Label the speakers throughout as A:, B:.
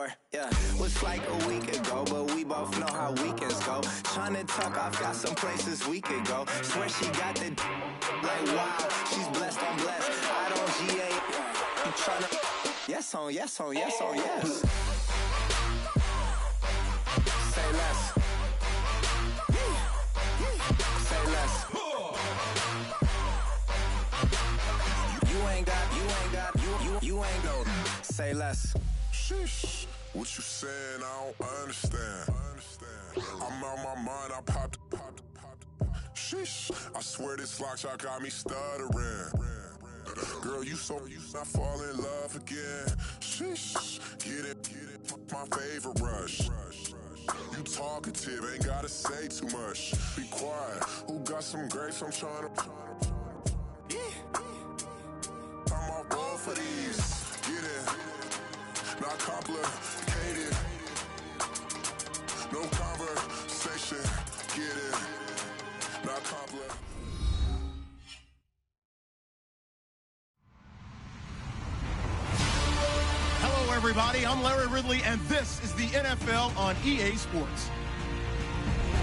A: before, yeah. Was like a week ago, but we both know how weekends go. Tryna talk, I've got some places we could go. Swear she got the like wow, she's blessed, I'm blessed. I don't GA, you tryna yes on yes on yes on yes. Say less. Say less. You ain't go. Say less.
B: Sheesh. What you saying? I don't understand. I'm out my mind. I popped. Sheesh. I swear this lock shot got me stuttering. Girl, you not fall in love again. Sheesh. Get it. My favorite rush. You talkative, ain't gotta say too much. Be quiet. Who got some grapes? I'm trying to. I'm on roll for these. Get it. Not complicated. No conversation. Get it. Not complicated.
C: Hello, everybody. I'm Larry Ridley, and this is the NFL on EA Sports.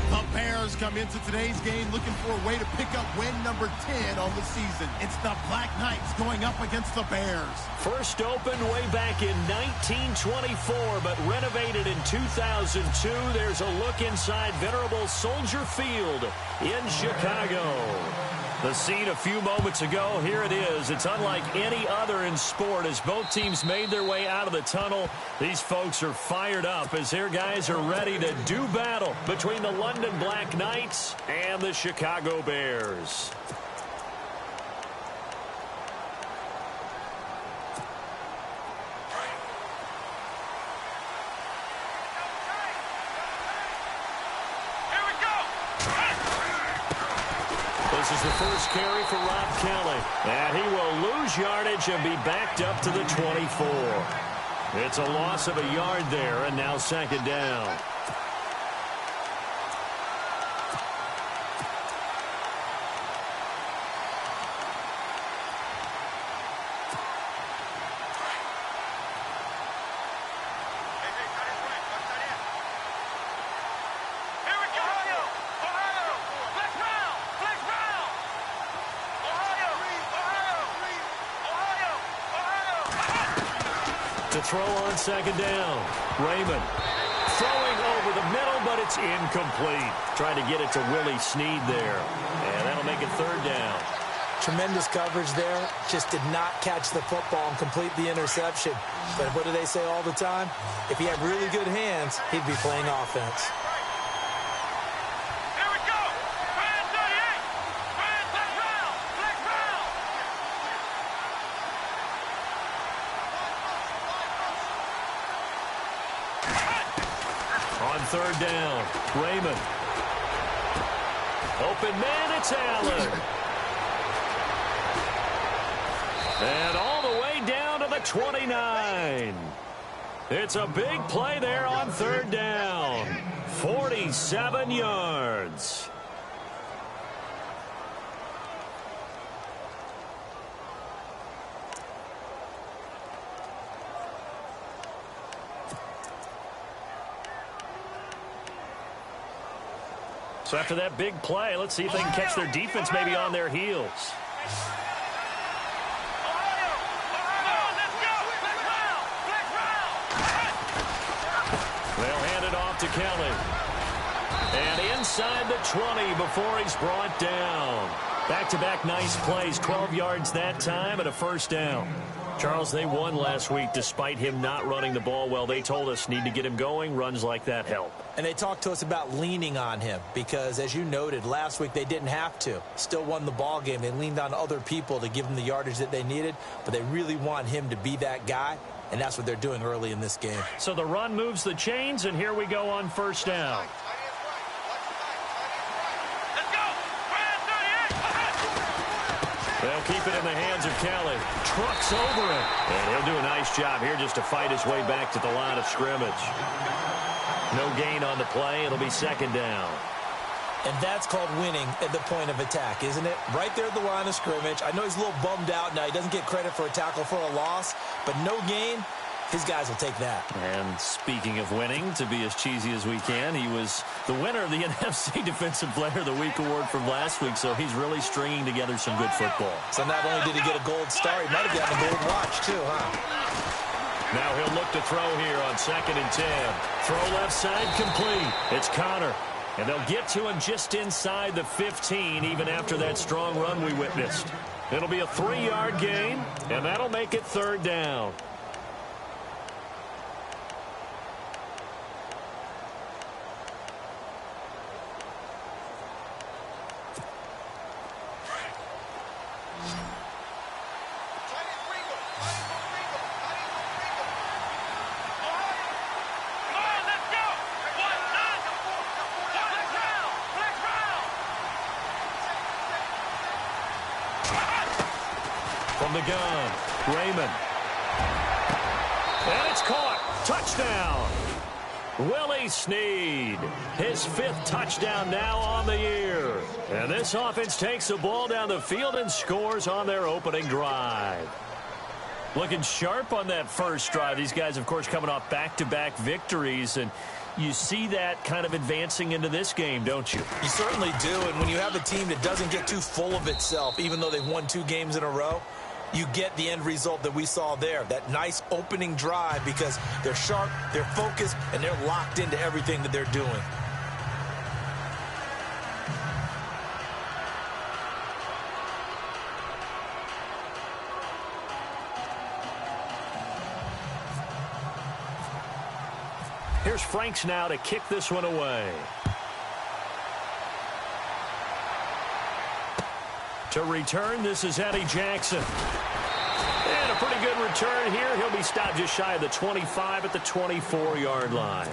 C: The Bears come into today's game looking for a way to pick up win number 10 on the season. It's the Black Knights going up against the Bears.
D: First opened way back in 1924, but renovated in 2002. There's a look inside venerable Soldier Field in Chicago. The scene a few moments ago, here it is. It's unlike any other in sport as both teams made their way out of the tunnel. These folks are fired up as their guys are ready to do battle between the London Black Knights and the Chicago Bears. This is the first carry for Rob Kelly. And he will lose yardage and be backed up to the 24. It's a loss of a yard there, and now second down. To throw on second down. Raymond throwing over the middle, but it's incomplete. Trying to get it to Willie Snead there. And that'll make it third down.
E: Tremendous coverage there. Just did not catch the football and complete the interception. But what do they say all the time? If he had really good hands, he'd be playing offense.
D: Third down. Raymond. Open man, it's Allen. And all the way down to the 29. It's a big play there on third down. 47 yards. So after that big play, let's see if they can catch their defense maybe on their heels. They'll hand it off to Kelly. And inside the 20 before he's brought down. Back-to-back nice plays, 12 yards that time and a first down. Charles, they won last week despite him not running the ball well. They told us need to get him going. Runs like that help.
E: And they talked to us about leaning on him because, as you noted, last week they didn't have to. Still won the ball game. They leaned on other people to give them the yardage that they needed, but they really want him to be that guy, and that's what they're doing early in this game.
D: So the run moves the chains, and here we go on first down. They'll keep it in the hands of Kelly. Trucks over it. And he'll do a nice job here just to fight his way back to the line of scrimmage. No gain on the play. It'll be second down.
E: And that's called winning at the point of attack, isn't it? Right there at the line of scrimmage. I know he's a little bummed out now. He doesn't get credit for a tackle for a loss, but no gain his guys will take that.
D: And speaking of winning, to be as cheesy as we can, he was the winner of the NFC Defensive Player of the Week award from last week, so he's really stringing together some good football.
E: So not only did he get a gold star, he might have gotten a gold watch too, huh?
D: Now he'll look to throw here on 2nd and 10. Throw left side complete. It's Connor. And they'll get to him just inside the 15, even after that strong run we witnessed. It'll be a 3-yard gain, and that'll make it 3rd down. From the gun, Raymond. And it's caught. Touchdown. Willie Snead. His 5th touchdown now on the year. And this offense takes the ball down the field and scores on their opening drive. Looking sharp on that first drive. These guys, of course, coming off back-to-back victories, and you see that kind of advancing into this game, don't you?
E: You certainly do, and when you have a team that doesn't get too full of itself, even though they've won 2 games in a row, you get the end result that we saw there, that nice opening drive, because they're sharp, they're focused, and they're locked into everything that they're doing.
D: Here's Franks now to kick this one away. To return, this is Eddie Jackson. And a pretty good return here. He'll be stopped just shy of the 25 at the 24-yard line.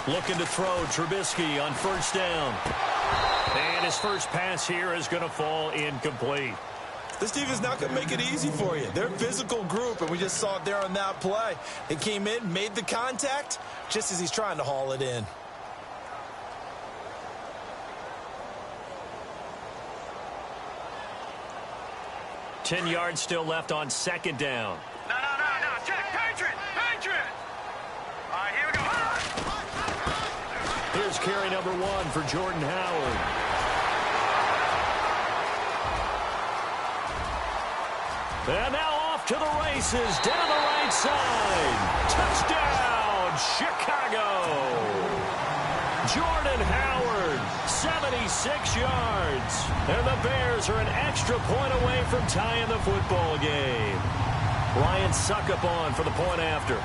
D: Looking to throw, Trubisky on 1st down. And his first pass here is going to fall incomplete.
E: This defense not going to make it easy for you. They're a physical group, and we just saw it there on that play. It came in, made the contact, just as he's trying to haul it in.
D: Ten yards still left on 2nd down.
F: No, Jack, Patriot! All right, here we go.
D: Here's carry number 1 for Jordan Howard. And now off to the races, down the right side. Touchdown, Chicago. Jordan Howard, 76 yards. And the Bears are an extra point away from tying the football game. Ryan Suckup on for the point after.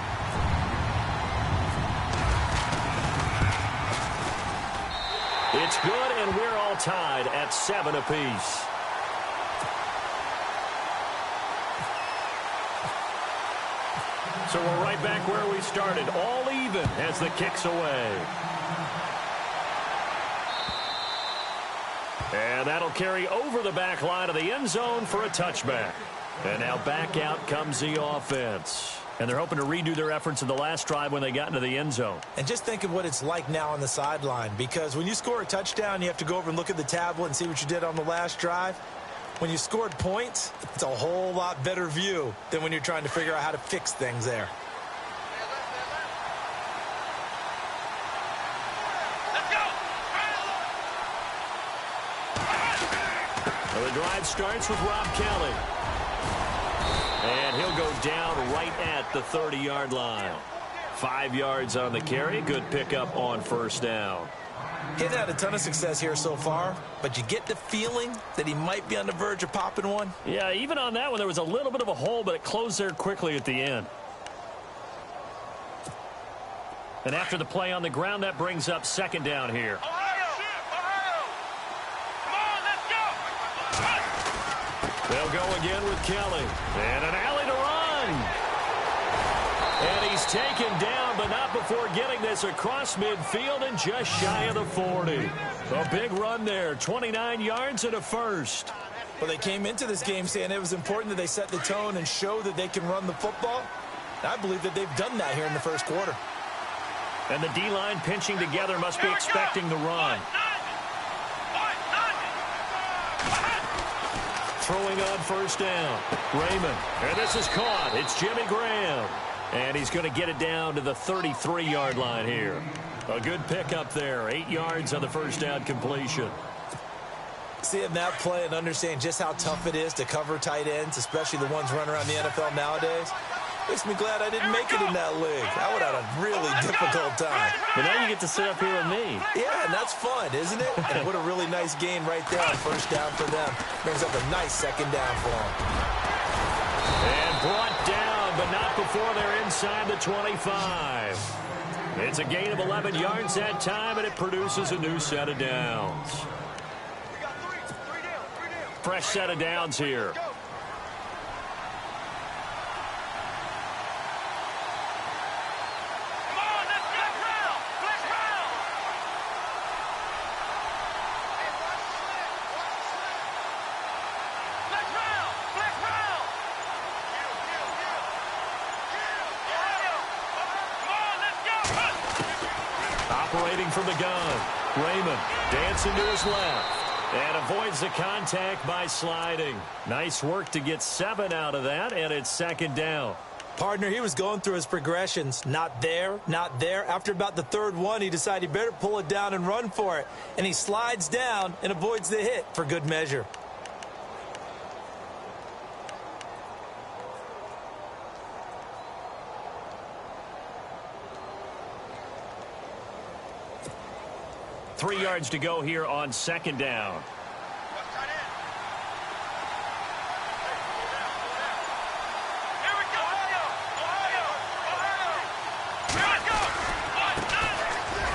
D: It's good, and we're all tied at 7 apiece. So we're right back where we started, all even as the kick's away. And that'll carry over the back line of the end zone for a touchback. And now back out comes the offense. And they're hoping to redo their efforts in the last drive when they got into the end zone.
E: And just think of what it's like now on the sideline, because when you score a touchdown, you have to go over and look at the tablet and see what you did on the last drive. When you scored points, it's a whole lot better view than when you're trying to figure out how to fix things there.
D: Well, the drive starts with Rob Kelly. And he'll go down right at the 30-yard line. 5 yards on the carry. Good pickup on 1st down.
E: He hasn't had a ton of success here so far, but you get the feeling that he might be on the verge of popping one.
D: Yeah, even on that one, there was a little bit of a hole, but it closed there quickly at the end. And after the play on the ground, that brings up 2nd down here. They'll go again with Kelly. And an alley to run. And he He's taken down, but not before getting this across midfield and just shy of the 40. A big run there, 29 yards and a first.
E: Well, they came into this game saying it was important that they set the tone and show that they can run the football. I believe that they've done that here in the first quarter.
D: And the D-line pinching together must be expecting the run. Throwing on first down. Raymond. And this is caught. It's Jimmy Graham. And he's going to get it down to the 33-yard line here. A good pickup there. 8 yards on the first down completion.
E: Seeing that play and understand just how tough it is to cover tight ends, especially the ones running around the NFL nowadays, makes me glad I didn't make it in that league. I would have had a really difficult time.
D: But now you get to sit up here with me.
E: Yeah, and that's fun, isn't it? And what a really nice gain right there on first down for them. Brings up a nice second down for them.
D: And brought down, but not before they're inside the 25. It's a gain of 11 yards that time, and it produces a new set of downs. Fresh set of downs here. Operating from the gun. Raymond dancing to his left. And avoids the contact by sliding. Nice work to get 7 out of that, and it's second down.
E: Partner, he was going through his progressions. Not there, not there. After about the third one, he decided he better pull it down and run for it. And he slides down and avoids the hit for good measure.
D: Three yards to go here on second down.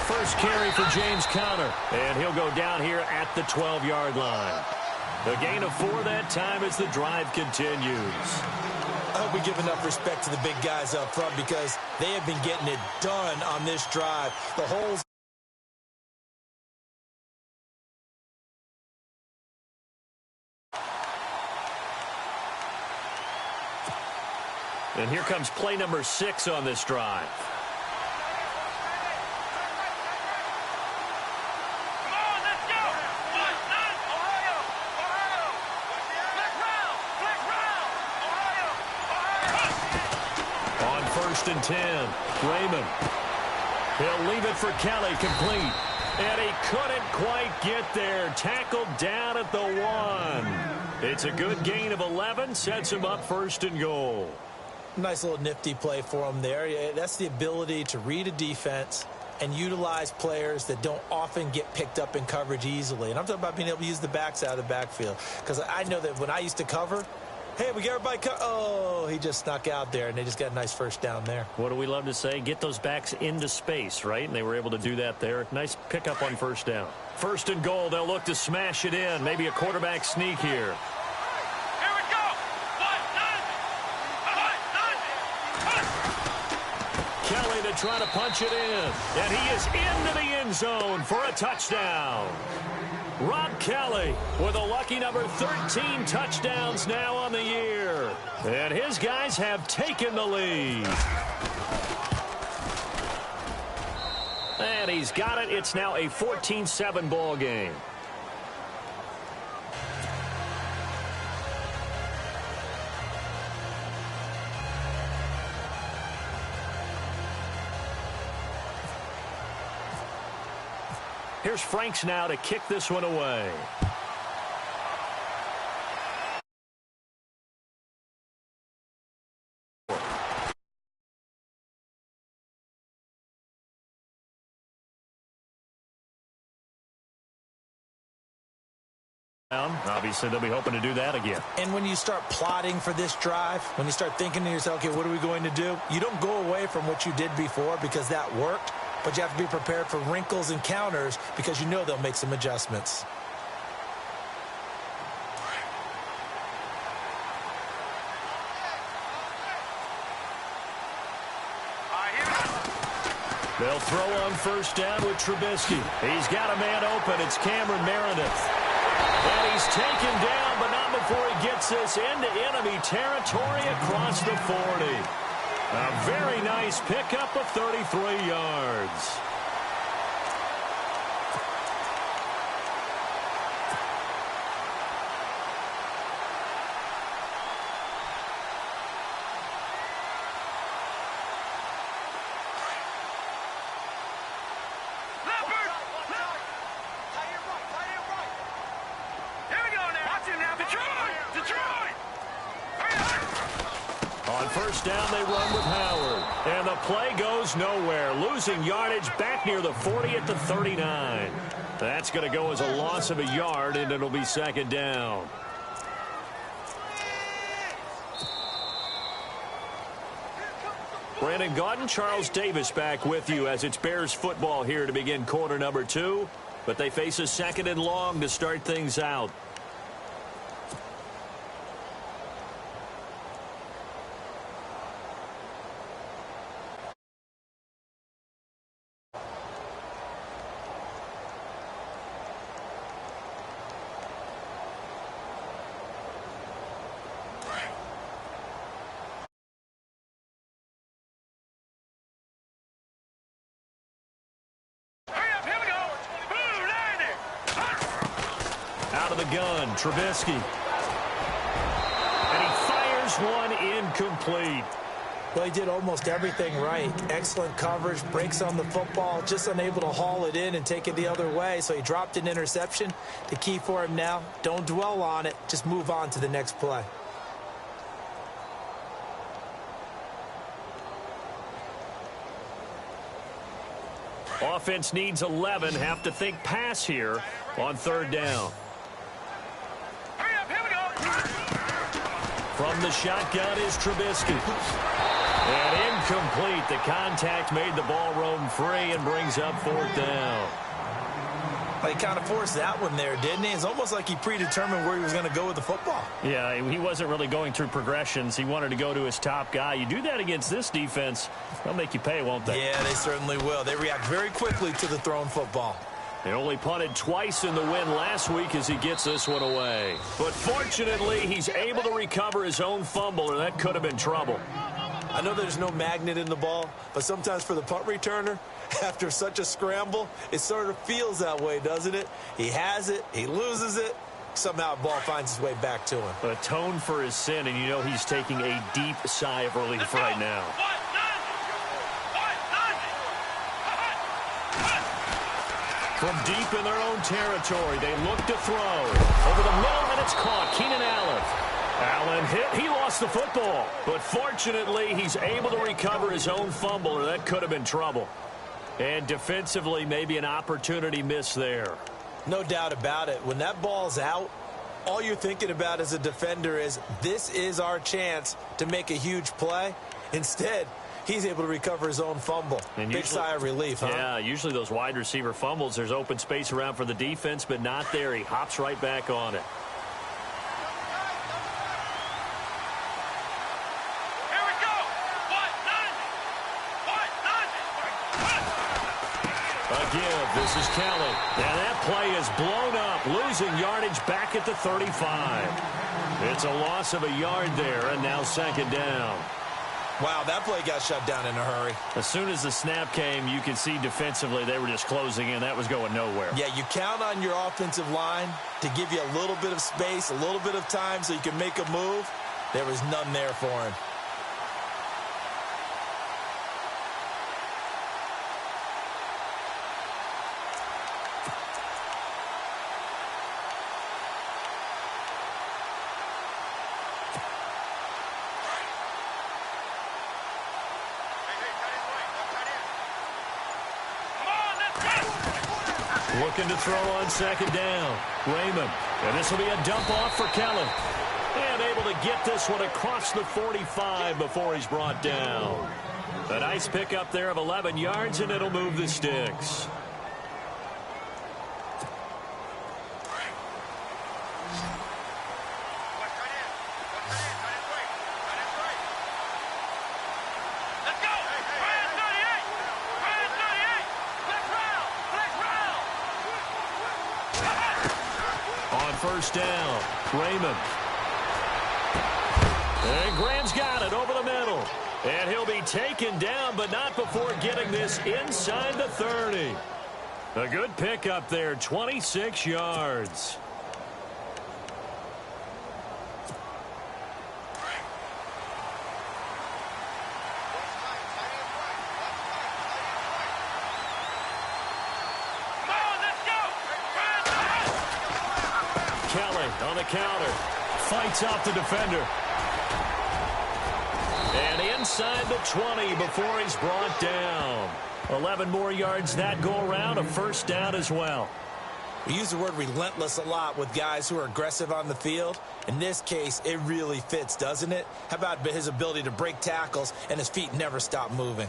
D: First carry for James Conner, and he'll go down here at the 12-yard line. The gain of 4 that time as the drive continues.
E: I hope we give enough respect to the big guys up front because they have been getting it done on this drive. The holes.
D: And here comes play number 6 on this drive. On first and 10, Raymond. He'll leave it for Kelly, complete. And he couldn't quite get there. Tackled down at the 1. It's a good gain of 11, sets him up first and goal.
E: Nice little nifty play for him there. That's the ability to read a defense and utilize players that don't often get picked up in coverage easily. And I'm talking about being able to use the backs out of the backfield. Because I know that when I used to cover, hey, we got everybody oh, he just snuck out there, and they just got a nice first down there.
D: What do we love to say? Get those backs into space, right? And they were able to do that there. Nice pickup on first down. First and goal, they'll look to smash it in. Maybe a quarterback sneak here. Kelly to try to punch it in. And he is into the end zone for a touchdown. Rob Kelly with a lucky number 13 touchdowns now on the year. And his guys have taken the lead. And he's got it. It's now a 14-7 ball game. Here's Franks now to kick this one away. Obviously, they'll be hoping to do that again.
E: And when you start plotting for this drive, when you start thinking to yourself, okay, what are we going to do? You don't go away from what you did before because that worked. But you have to be prepared for wrinkles and counters because you know they'll make some adjustments.
D: They'll throw on first down with Trubisky. He's got a man open. It's Cameron Meredith. And he's taken down, but not before he gets this into enemy territory across the 40. A very nice pickup of 33 yards. First down, they run with Howard. And the play goes nowhere. Losing yardage back near the 40 at the 39. That's going to go as a loss of a yard, and it'll be second down. Brandon Gaudin, Charles Davis back with you as it's Bears football here to begin quarter number 2. But they face a second and long to start things out. Gun, Trubisky. And he fires one incomplete.
E: Well, he did almost everything right. Excellent coverage, breaks on the football, just unable to haul it in and take it the other way. So he dropped an interception. The key for him now, don't dwell on it. Just move on to the next play.
D: Offense needs 11. Have to think pass here on third down. From the shotgun is Trubisky. And incomplete. The contact made the ball roam free and brings up fourth down.
E: Well, he kind of forced that one there, didn't he? It's almost like he predetermined where he was going to go with the football.
G: Yeah, he wasn't really going through progressions. He wanted to go to his top guy. You do that against this defense, they'll make you pay, won't they?
E: Yeah, they certainly will. They react very quickly to the thrown football.
D: They only punted twice in the win last week as he gets this one away. But fortunately, he's able to recover his own fumble, or that could have been trouble.
E: I know there's no magnet in the ball, but sometimes for the punt returner, after such a scramble, it sort of feels that way, doesn't it? He has it, he loses it, somehow the ball finds its way back to him.
D: Atone for his sin, and you know he's taking a deep sigh of relief right now. From deep in their own territory, they look to throw. Over the middle, and it's caught. Keenan Allen. Allen hit. He lost the football. But fortunately, he's able to recover his own fumble, or that could have been trouble. And defensively, maybe an opportunity missed there.
E: No doubt about it. When that ball's out, all you're thinking about as a defender is, this is our chance to make a huge play. Instead, he's able to recover his own fumble. And big sigh of relief, huh?
D: Yeah, usually those wide receiver fumbles, there's open space around for the defense, but not there. He hops right back on it.
F: Here we go.
D: A give. This is Kelly. And that play is blown up, losing yardage back at the 35. It's a loss of a yard there, and now second down.
E: Wow, that play got shut down in a hurry.
G: As soon as the snap came, you could see defensively they were just closing in. That was going nowhere.
E: Yeah, you count on your offensive line to give you a little bit of space, a little bit of time so you can make a move. There was none there for him.
D: Looking to throw on second down. Raymond. And this will be a dump off for Kelly. And able to get this one across the 45 before he's brought down. A nice pickup there of 11 yards, and it'll move the sticks. first down. Raymond. And Graham's got it over the middle. And he'll be taken down, but not before getting this inside the 30. A good pickup there, 26 yards. Kelly on the counter. Fights off the defender. And inside the 20 before he's brought down. 11 more yards that go around, a first down as well.
E: We use the word relentless a lot with guys who are aggressive on the field. In this case, it really fits, doesn't it? How about his ability to break tackles and his feet never stop moving?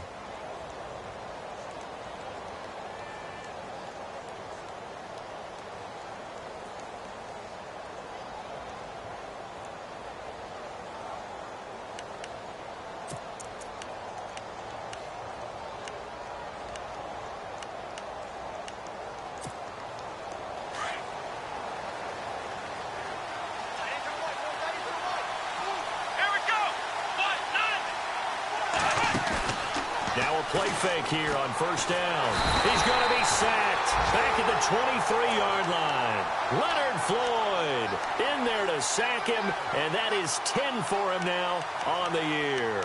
D: Now a play fake here on first down. He's going to be sacked back at the 23-yard line. Leonard Floyd in there to sack him, and that is 10 for him now on the year.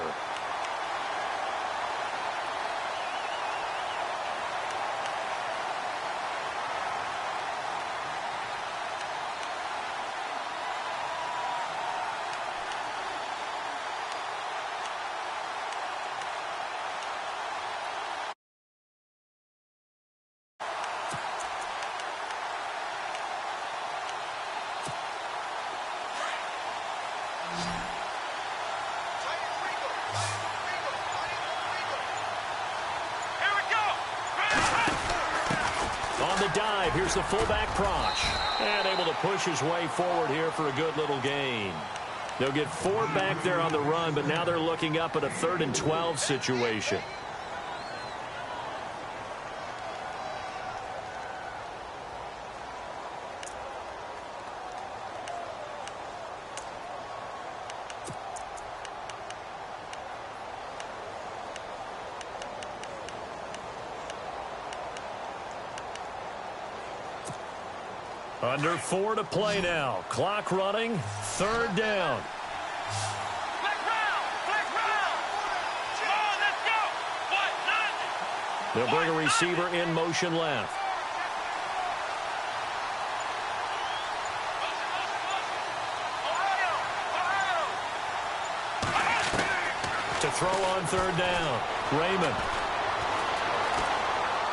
D: Dive. Here's the fullback Prosh. And able to push his way forward here for a good little gain. They'll get 4 back there on the run, but now they're looking up at a 3rd and 12 situation. Under 4 to play now. Clock running. 3rd down. They'll bring a receiver in motion left. To throw on 3rd down. Raymond.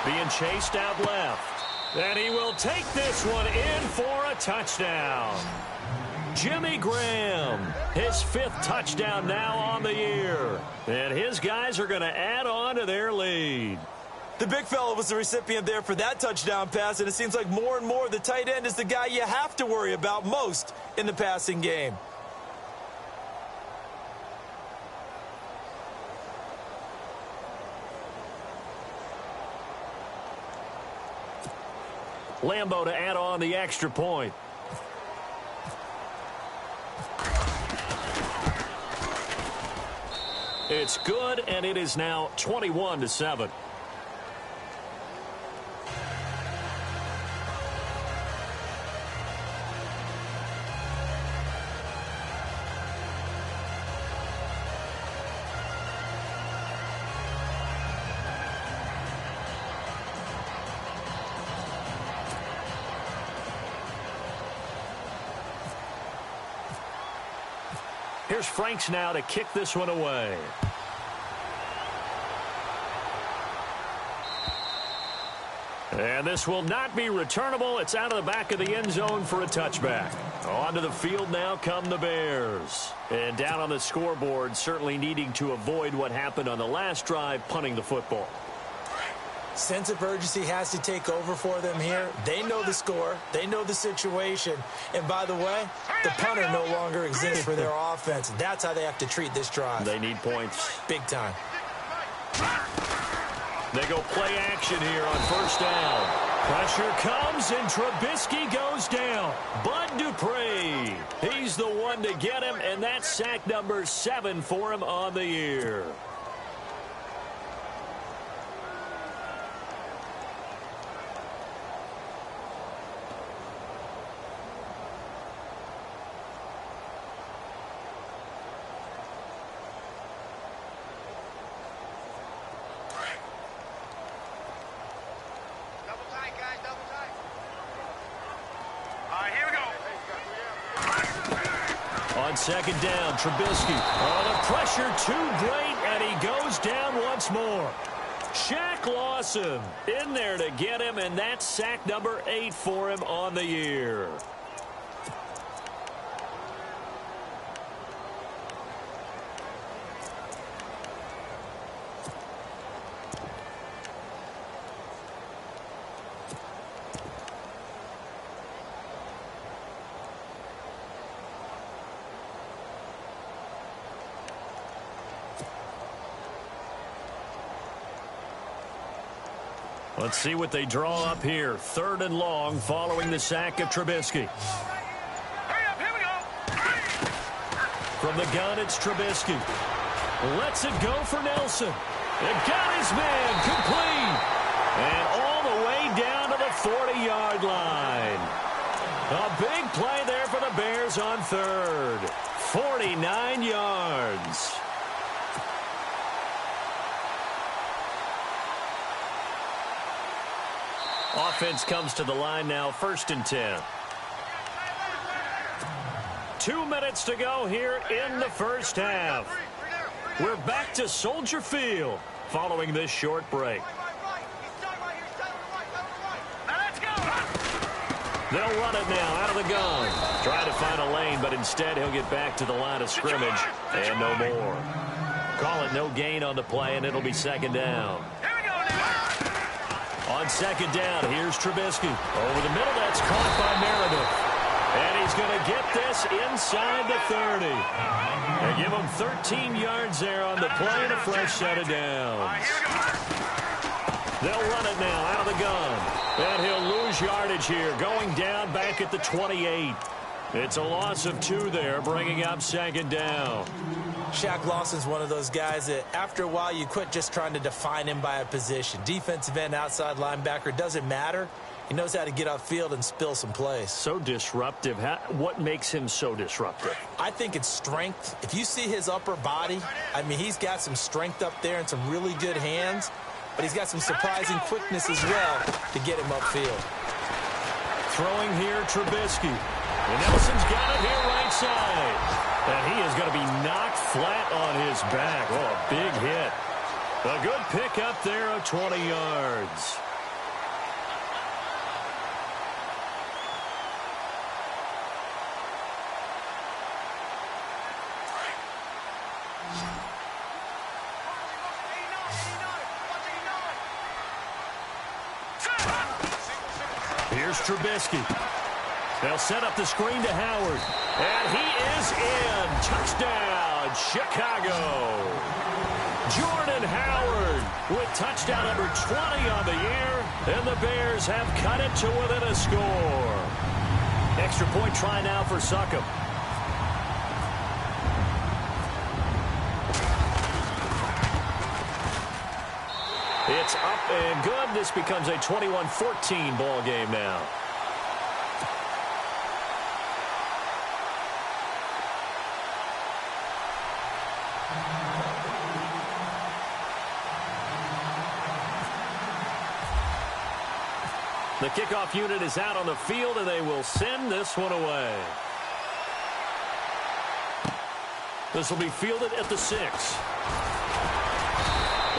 D: Being chased out left. And he will take this one in for a touchdown. Jimmy Graham, his 5th touchdown now on the year. And his guys are going to add on to their lead.
E: The big fella was the recipient there for that touchdown pass, and it seems like more and more the tight end is the guy you have to worry about most in the passing game.
D: Lambo to add on the extra point. It's good, and it is now 21-7. Here's Franks now to kick this one away. And this will not be returnable. It's out of the back of the end zone for a touchback. Onto the field now come the Bears. And down on the scoreboard, certainly needing to avoid what happened on the last drive, punting the football.
E: Sense of urgency has to take over for them here. They know the score. They know the situation. And by the way, the punter no longer exists for their offense. That's how they have to treat this drive.
D: They need points.
E: Big time.
D: They They go play action here on first down. Pressure comes, and Trubisky goes down. Bud Dupree, he's the one to get him, and that's sack number 7 for him on the year. On second down, Trubisky. Oh, the pressure too great, and he goes down once more. Shaq Lawson in there to get him, and that's sack number 8 for him on the year. Let's see what they draw up here. 3rd and long following the sack of Trubisky.
F: Hurry up, here we go.
D: From the gun, it's Trubisky. Lets it go for Nelson. It got his man complete. And all the way down to the 40-yard line. A big play there for the Bears on 3rd. 49 yards. Offense comes to the line now, 1st and 10. 2 minutes to go here in the first half. We're back to Soldier Field following this short break. They'll run it now out of the gun. Trying to find a lane, but instead he'll get back to the line of scrimmage and no more. Call it no gain on the play, and it'll be 2nd down. On 2nd down, here's Trubisky. Over the middle, that's caught by Meredith. And he's going to get this inside the 30. They give him 13 yards there on the play and a fresh set of downs. They'll run it now out of the gun. And he'll lose yardage here, going down back at the 28. It's a loss of 2 there, bringing up 2nd down.
E: Shaq Lawson's one of those guys that after a while you quit just trying to define him by a position. Defensive end, outside linebacker, doesn't matter. He knows how to get upfield and spill some plays.
D: So disruptive. What makes him so disruptive?
E: I think it's strength. If you see his upper body, I mean, he's got some strength up there and some really good hands, but he's got some surprising quickness as well to get him upfield.
D: Throwing here, Trubisky. And Nelson's got it here right side. And he is going to be knocked flat on his back. Oh, a big hit. A good pick up there of 20 yards. Here's Trubisky. They'll set up the screen to Howard. And he is in. Touchdown, Chicago. Jordan Howard with touchdown number 20 on the year. And the Bears have cut it to within a score. Extra point try now for Succop. It's up and good. This becomes a 21-14 ball game now. The kickoff unit is out on the field, and they will send this one away. This will be fielded at the 6.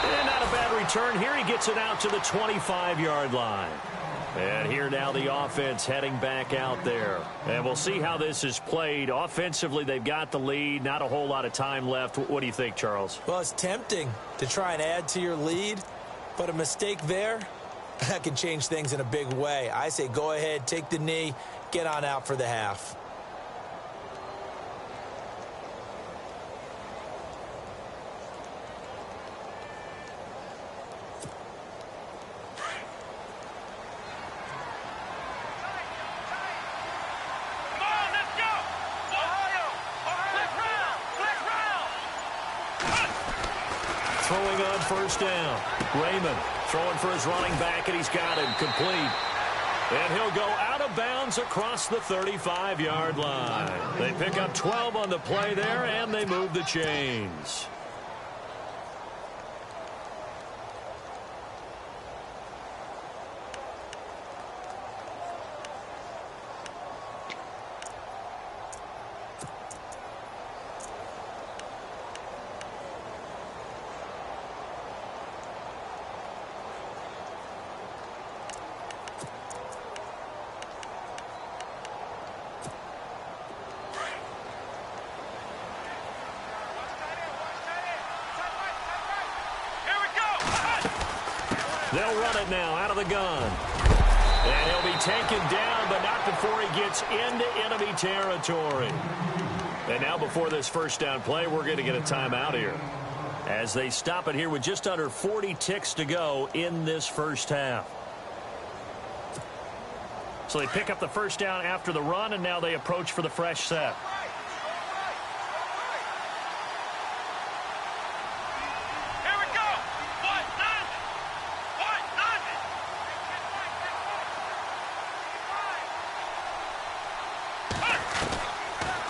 D: And not a bad return here. He gets it out to the 25-yard line. And here now the offense heading back out there. And we'll see how this is played. Offensively, they've got the lead. Not a whole lot of time left. What do you think, Charles?
E: Well, it's tempting to try and add to your lead, but a mistake there, that can change things in a big way. I say go ahead, take the knee, get on out for the half.
D: throwing on first down. Raymond throwing for his running back, and he's got him complete. And he'll go out of bounds across the 35-yard line. They pick up 12 on the play there, and they move the chains. They'll run it now out of the gun. And he'll be taken down, but not before he gets into enemy territory. And now before this first down play, we're going to get a timeout here, as they stop it here with just under 40 ticks to go in this first half. So they pick up the first down after the run, and now they approach for the fresh set.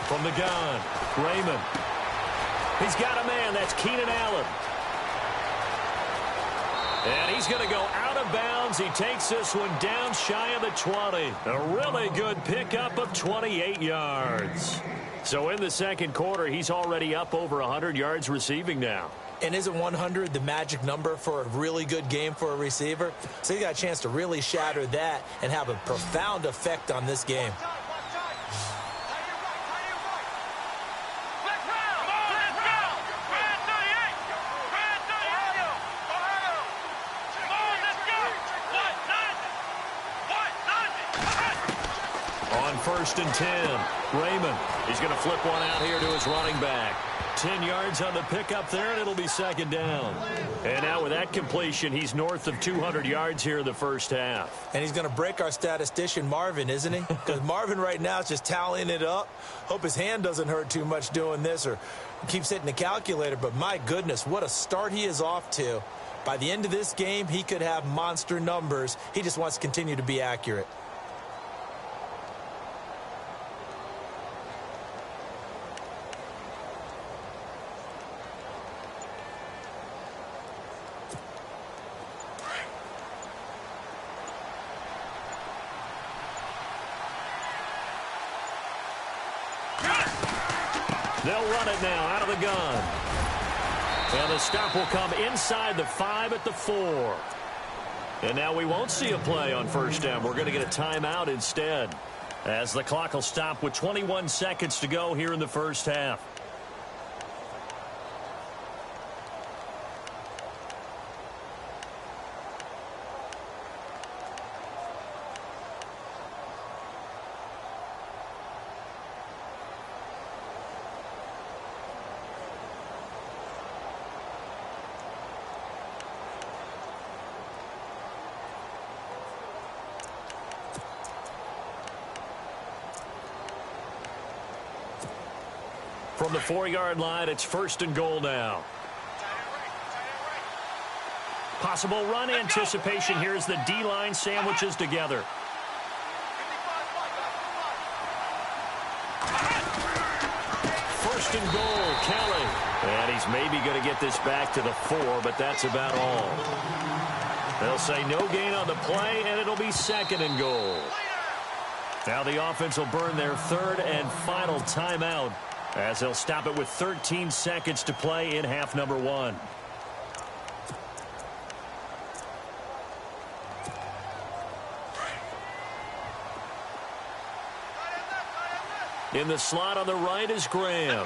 D: From the gun, Raymond. He's got a man. That's Keenan Allen. And he's going to go out of bounds. He takes this one down shy of the 20. A really good pickup of 28 yards. So in the second quarter, he's already up over 100 yards receiving now.
E: And isn't 100 the magic number for a really good game for a receiver? So he got a chance to really shatter that and have a profound effect on this game.
D: First and 10. Raymond, he's going to flip one out here to his running back. 10 yards on the pickup there, and it'll be second down. And now with that completion, he's north of 200 yards here in the first half.
E: And he's going to break our statistician Marvin, isn't he? Because Marvin right now is just tallying it up. Hope his hand doesn't hurt too much doing this or keeps hitting the calculator. But my goodness, what a start he is off to. By the end of this game, he could have monster numbers. He just wants to continue to be accurate.
D: They'll run it now out of the gun. And the stop will come inside the 5 at the 4. And now we won't see a play on first down. We're going to get a timeout instead, as the clock will stop with 21 seconds to go here in the first half. From the 4-yard line, it's first and goal now. Possible run anticipation here as the D-line sandwiches together. First and goal, Kelly. And he's maybe going to get this back to the 4, but that's about all. They'll say no gain on the play, and it'll be second and goal. Now the offense will burn their third and final timeout, as they'll stop it with 13 seconds to play in half number 1. In the slot on the right is Graham.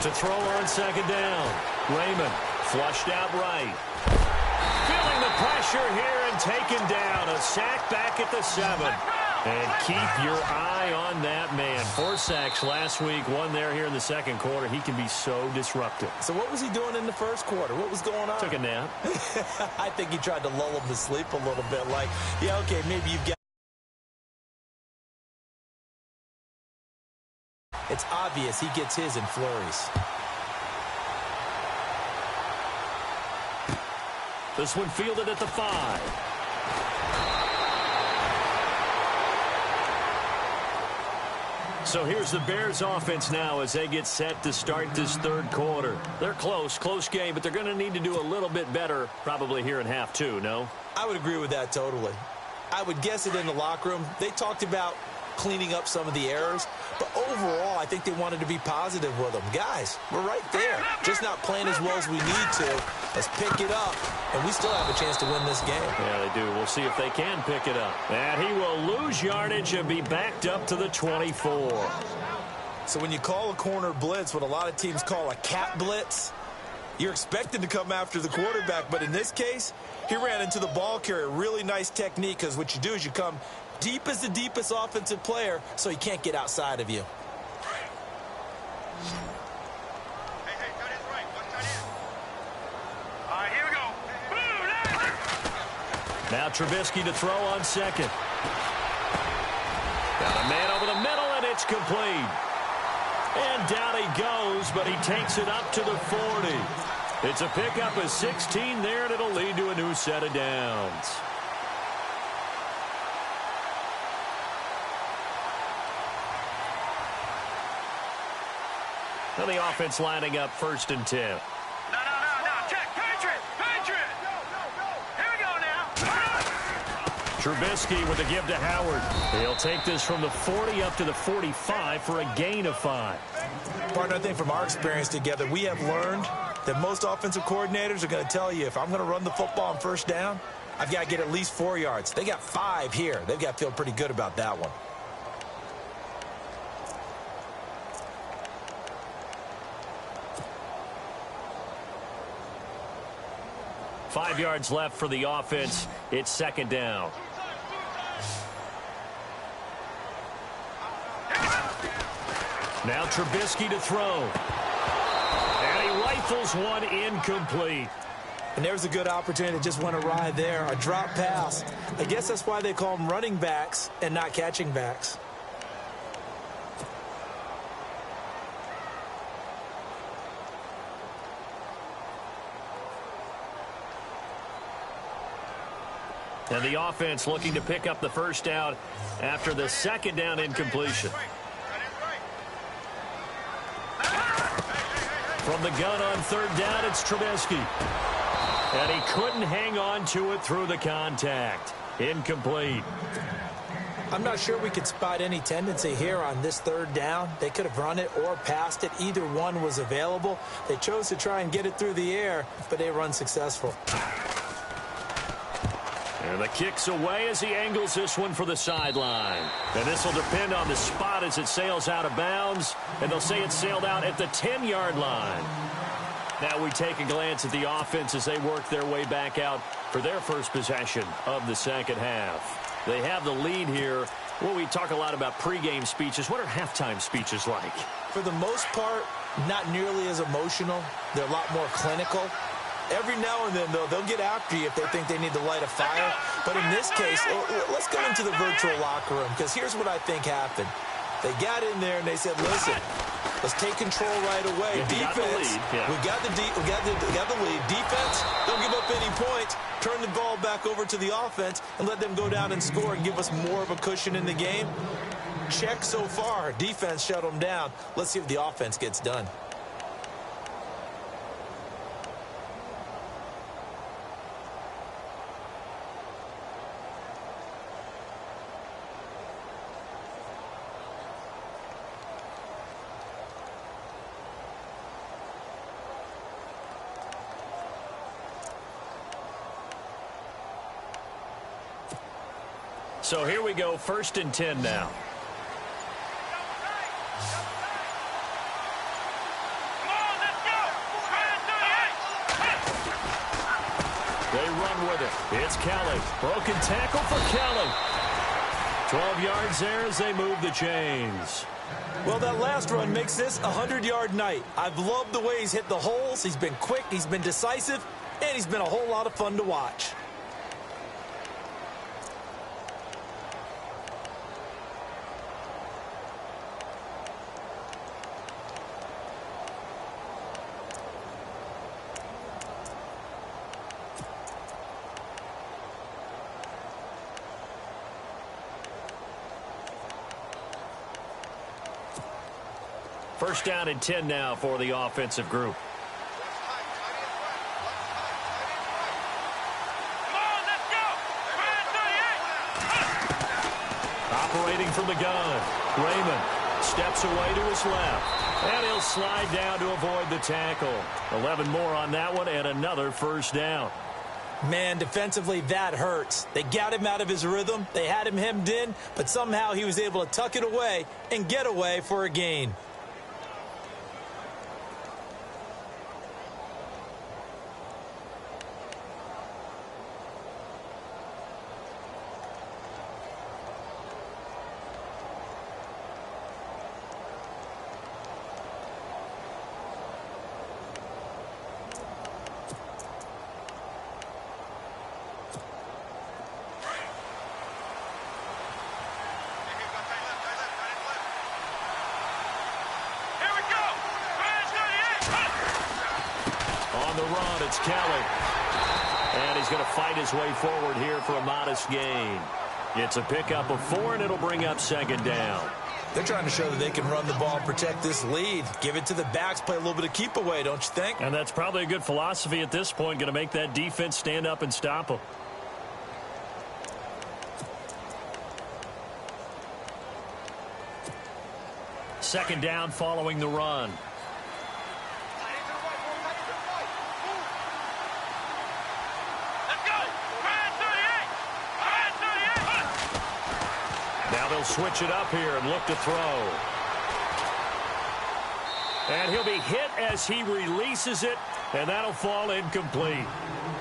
D: To throw on second down. Raymond flushed out right. Feeling the pressure here and taken down. A sack back at the 7. And keep your eye on that man. 4 sacks last week, 1 there here in the second quarter. He can be so disruptive.
E: So what was he doing in the first quarter? What was going on?
D: Took a nap.
E: I think he tried to lull him to sleep a little bit. Like, yeah, okay, maybe you've got... It's obvious he gets his in flurries.
G: This one fielded at the 5. So here's the Bears offense now as they get set to start this third quarter. They're close game, but they're going to need to do a little bit better probably here in half 2, no?
E: I would agree with that totally. I would guess it in the locker room. They talked about cleaning up some of the errors, but overall, I think they wanted to be positive with them. Guys, we're right there. Just not playing as well as we need to. Let's pick it up, and we still have a chance to win this game.
G: Yeah, they do. We'll see if they can pick it up. And he will lose yardage and be backed up to the 24.
E: So when you call a corner blitz, what a lot of teams call a cat blitz, you're expected to come after the quarterback, but in this case, he ran into the ball carrier. Really nice technique, because what you do is you come deep as the deepest offensive player, so he can't get outside of you.
F: Here we go.
G: Now Trubisky to throw on second. Got a man over the middle, and it's complete. And down he goes, but he takes it up to the 40. It's a pickup of 16 there, and it'll lead to a new set of downs. Now the offense lining up 1st and 10.
F: No. Check. Patriot. Here we go now.
G: Trubisky with a give to Howard. He'll take this from the 40 up to the 45 for a gain of 5.
E: Partner, I think from our experience together, we have learned that most offensive coordinators are going to tell you, if I'm going to run the football on 1st down, I've got to get at least 4 yards. They got 5 here. They've got to feel pretty good about that one.
G: Five yards left for the offense. It's 2nd down. Now Trubisky to throw. And he rifles one incomplete.
E: And there's a good opportunity that just went awry there. A drop pass. I guess that's why they call them running backs and not catching backs.
G: And the offense looking to pick up the 1st down after the 2nd down incompletion. From the gun on 3rd down, it's Trubisky. And he couldn't hang on to it through the contact. Incomplete.
E: I'm not sure we could spot any tendency here on this 3rd down. They could have run it or passed it. Either one was available. They chose to try and get it through the air, but they were unsuccessful.
G: And the kick's away as he angles this one for the sideline. And this will depend on the spot as it sails out of bounds. And they'll say it sailed out at the 10-yard line. Now we take a glance at the offense as they work their way back out for their first possession of the 2nd half. They have the lead here. Well, we talk a lot about pregame speeches. What are halftime speeches like?
E: For the most part, not nearly as emotional. They're a lot more clinical. Every now and then, though, they'll get after you if they think they need to light a fire. But in this case, let's go into the virtual locker room, because here's what I think happened. They got in there and they said, listen, let's take control right away. Defense, we got the lead. Defense, don't give up any points. Turn the ball back over to the offense and let them go down and score and give us more of a cushion in the game. Check so far. Defense shut them down. Let's see if the offense gets done.
G: So here we go, 1st and 10 now. They run with it. It's Kelly. Broken tackle for Kelly. 12 yards there as they move the chains.
E: Well, that last run makes this a 100-yard night. I've loved the way he's hit the holes. He's been quick, he's been decisive, and he's been a whole lot of fun to watch.
G: First down and 10 now for the offensive group. Operating from the gun, Raymond steps away to his left, and he'll slide down to avoid the tackle. 11 more on that one, and another first down.
E: Man, defensively, that hurts. They got him out of his rhythm. They had him hemmed in, but somehow he was able to tuck it away and get away for a gain.
G: It's Kelly. And he's going to fight his way forward here for a modest gain. It's a pickup of 4, and it'll bring up second down.
E: They're trying to show that they can run the ball and protect this lead. Give it to the backs, play a little bit of keep away, don't you think?
G: And that's probably a good philosophy at this point, going to make that defense stand up and stop them. Second down following the run. Now they'll switch it up here and look to throw. And he'll be hit as he releases it, and that'll fall incomplete.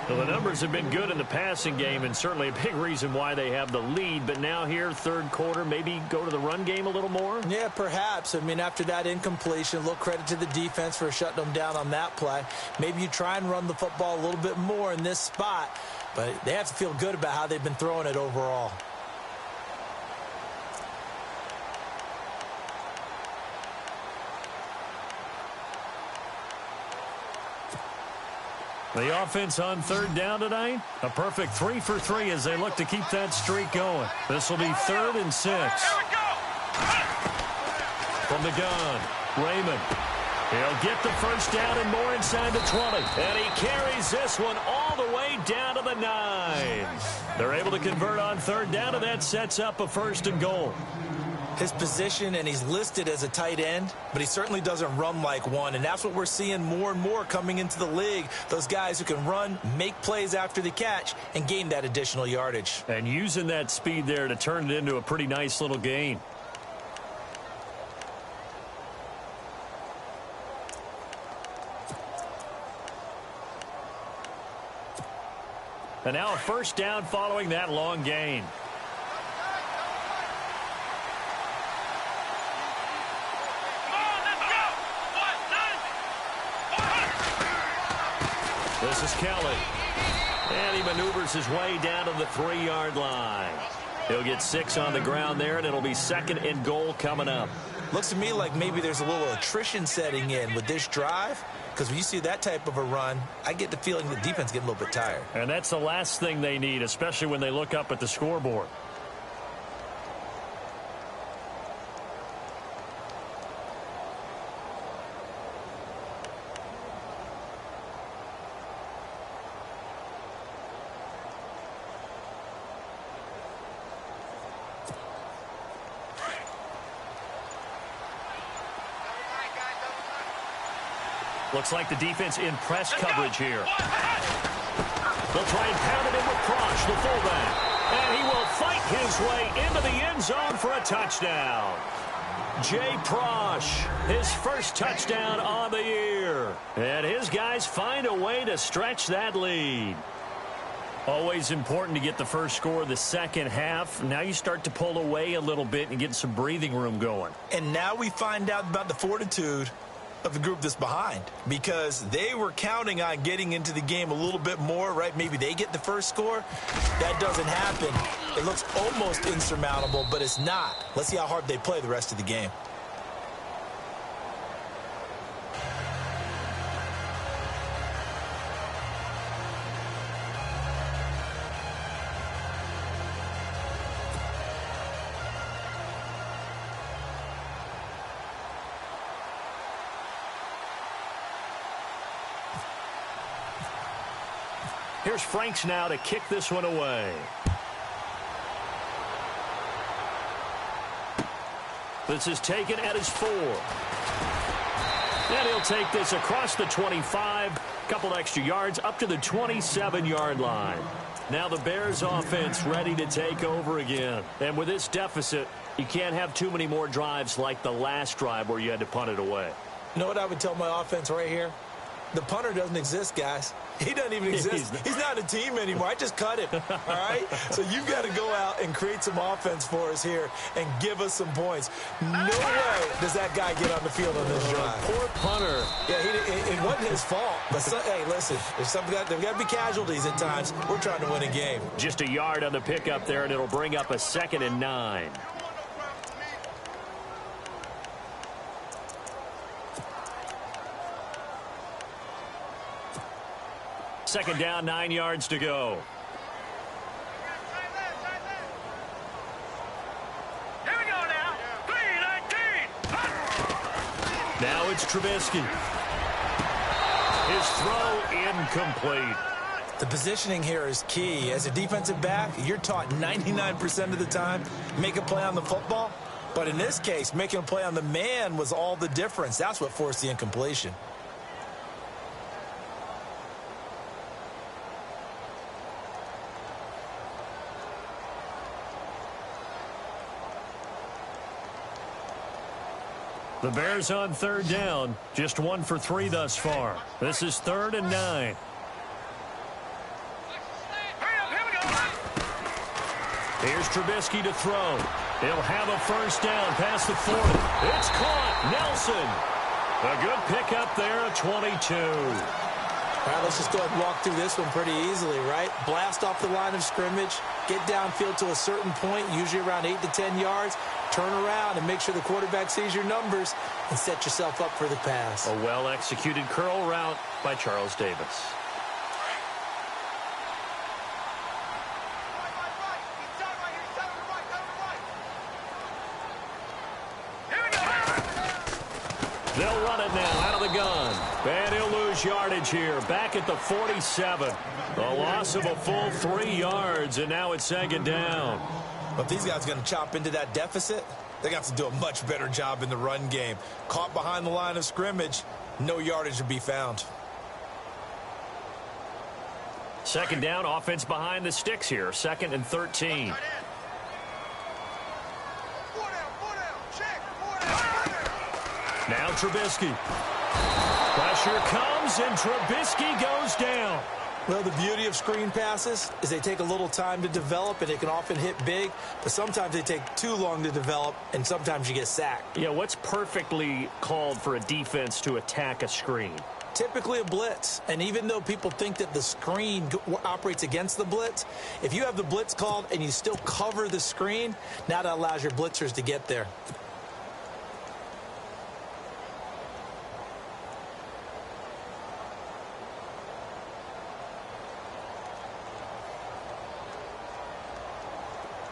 G: Well, the numbers have been good in the passing game, and certainly a big reason why they have the lead. But now here, third quarter, maybe go to the run game a little more?
E: Yeah, perhaps. I mean, after that incompletion, a little credit to the defense for shutting them down on that play. Maybe you try and run the football a little bit more in this spot, but they have to feel good about how they've been throwing it overall.
G: The offense on third down tonight, a perfect 3 for 3 as they look to keep that streak going. This will be 3rd and 6. From the gun, Raymond. He'll get the first down and more inside the 20. And he carries this one all the way down to the 9. They're able to convert on third down, and that sets up a 1st and goal.
E: His position, and he's listed as a tight end, but he certainly doesn't run like one, and that's what we're seeing more and more coming into the league. Those guys who can run, make plays after the catch, and gain that additional yardage.
G: And using that speed there to turn it into a pretty nice little gain. And now a first down following that long gain. This is Kelly. And he maneuvers his way down to the 3-yard line. He'll get 6 on the ground there, and it'll be 2nd and goal coming up.
E: Looks to me like maybe there's a little attrition setting in with this drive, because when you see that type of a run, I get the feeling the defense getting a little bit tired.
G: And that's the last thing they need, especially when they look up at the scoreboard. Looks like the defense in press coverage here. They'll try and pound it in with Prosh, the fullback. And he will fight his way into the end zone for a touchdown. Jay Prosh, his first touchdown on the year. And his guys find a way to stretch that lead. Always important to get the first score of the second half. Now you start to pull away a little bit and get some breathing room going.
E: And now we find out about the fortitude of the group that's behind, because they were counting on getting into the game a little bit more, right? Maybe they get the first score. That doesn't happen. It looks almost insurmountable, but it's not. Let's see how hard they play the rest of the game.
G: Here's Franks now to kick this one away. This is taken at his 4. And he'll take this across the 25, couple extra yards up to the 27-yard line. Now the Bears offense ready to take over again. And with this deficit, you can't have too many more drives like the last drive where you had to punt it away.
E: You know what I would tell my offense right here? The punter doesn't exist, guys. He doesn't even exist. He's not a team anymore. I just cut him, all right? So you've got to go out and create some offense for us here and give us some points. No way does that guy get on the field on this drive.
G: Poor punter.
E: Yeah, it wasn't his fault. But, hey, listen, there's got to be casualties at times. We're trying to win a game.
G: Just a yard on the pickup there, and it'll bring up a 2nd and 9. Second down, 9 yards to go.
F: Here we go now. 3-19.
G: Now it's Trubisky. His throw incomplete.
E: The positioning here is key. As a defensive back, you're taught 99% of the time, make a play on the football. But in this case, making a play on the man was all the difference. That's what forced the incompletion.
G: The Bears on 3rd down. Just 1 for 3 thus far. This is 3rd and 9. Here's Trubisky to throw. He'll have a first down past the 40. It's caught. Nelson. A good pickup there at 22.
E: All right, let's just go ahead and walk through this one pretty easily, right? Blast off the line of scrimmage, get downfield to a certain point, usually around 8 to 10 yards, turn around and make sure the quarterback sees your numbers and set yourself up for the pass.
G: A well-executed curl route by Charles Davis. They'll run it now out of the gun. And he'll lose yardage here. Back at the 47. A loss of a full 3 yards, and now it's 2nd down.
E: But if these guys are going to chop into that deficit, they're going to have to do a much better job in the run game. Caught behind the line of scrimmage, no yardage to be found.
G: 2nd down, offense behind the sticks here. 2nd and 13. Now Trubisky. Pressure comes, and Trubisky goes down.
E: Well, the beauty of screen passes is they take a little time to develop, and they can often hit big, but sometimes they take too long to develop, and sometimes you get sacked.
G: Yeah, what's perfectly called for a defense to attack a screen?
E: Typically a blitz, and even though people think that the screen operates against the blitz, if you have the blitz called and you still cover the screen, now that allows your blitzers to get there.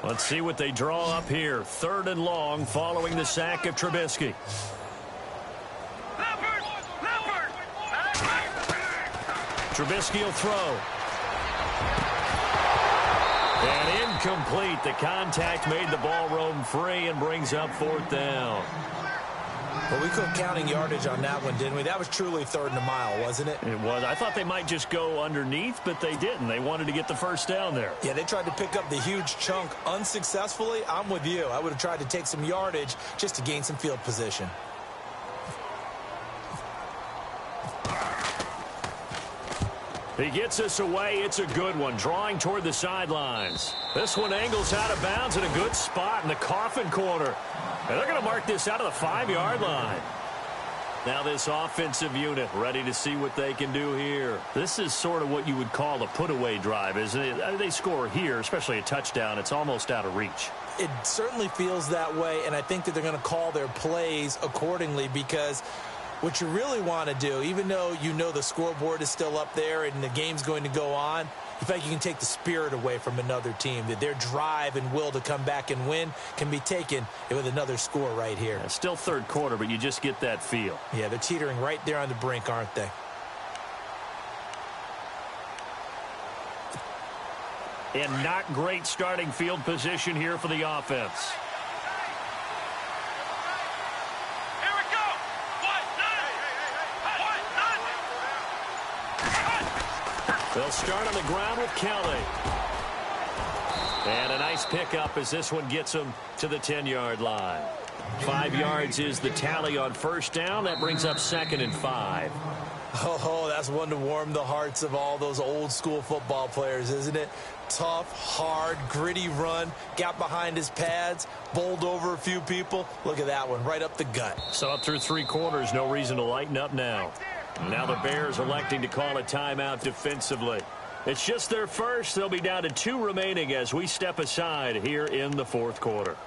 G: Let's see what they draw up here. 3rd and long following the sack of Trubisky. Trubisky will throw. And incomplete. The contact made the ball roam free and brings up 4th down.
E: Well, we quit counting yardage on that one, didn't we? That was truly 3rd and a mile, wasn't it?
G: It was. I thought they might just go underneath, but they didn't. They wanted to get the first down there.
E: Yeah, they tried to pick up the huge chunk unsuccessfully. I'm with you. I would have tried to take some yardage just to gain some field position.
G: He gets us away. It's a good one. Drawing toward the sidelines. This one angles out of bounds in a good spot in the coffin corner. And they're going to mark this out of the 5-yard line. Now this offensive unit ready to see what they can do here. This is sort of what you would call a put-away drive, isn't it? They score here, especially a touchdown. It's almost out of reach.
E: It certainly feels that way, and I think that they're going to call their plays accordingly because what you really want to do, even though you know the scoreboard is still up there and the game's going to go on, in fact, you can take the spirit away from another team. That their drive and will to come back and win can be taken with another score right here.
G: It's still 3rd quarter, but you just get that feel.
E: Yeah, they're teetering right there on the brink, aren't they?
G: And not great starting field position here for the offense.
F: Here we go.
G: They'll start on the ground with Kelly. And a nice pickup as this one gets them to the 10-yard line. 5 yards is the tally on first down. That brings up 2nd and 5.
E: Oh, that's one to warm the hearts of all those old school football players, isn't it? Tough, hard, gritty run, got behind his pads, bowled over a few people. Look at that one, right up the gut.
G: So up through 3 quarters, no reason to lighten up now. Now the Bears electing to call a timeout defensively. It's just their first. They'll be down to 2 remaining as we step aside here in the 4th quarter.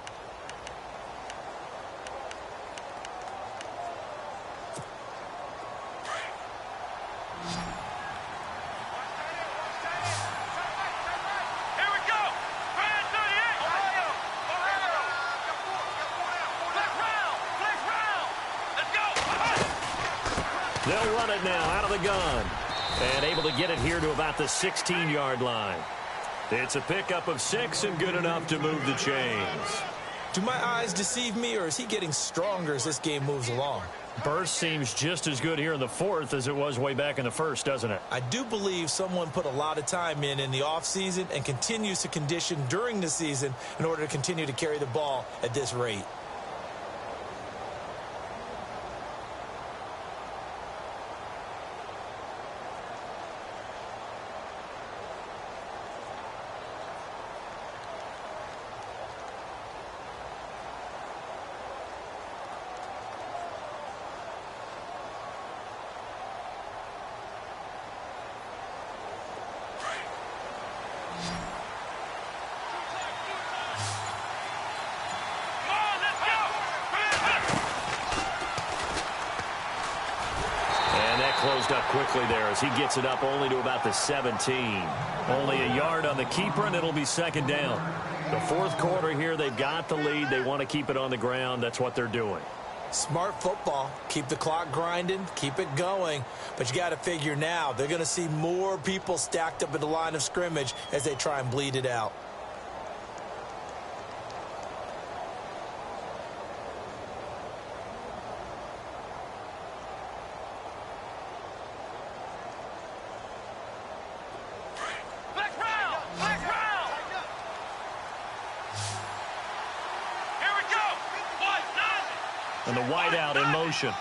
G: They'll run it now out of the gun. And able to get it here to about the 16-yard line. It's a pickup of 6 and good enough to move the chains.
E: Do my eyes deceive me, or is he getting stronger as this game moves along?
G: Burst seems just as good here in the 4th as it was way back in the 1st, doesn't it?
E: I do believe someone put a lot of time in the offseason and continues to condition during the season in order to continue to carry the ball at this rate.
G: Closed up quickly there as he gets it up only to about the 17. Only a yard on the keeper, and it'll be 2nd down. The 4th quarter here, they've got the lead. They want to keep it on the ground. That's what they're doing.
E: Smart football. Keep the clock grinding. Keep it going. But you got to figure now, they're going to see more people stacked up at the line of scrimmage as they try and bleed it out.
G: And the wideout in motion.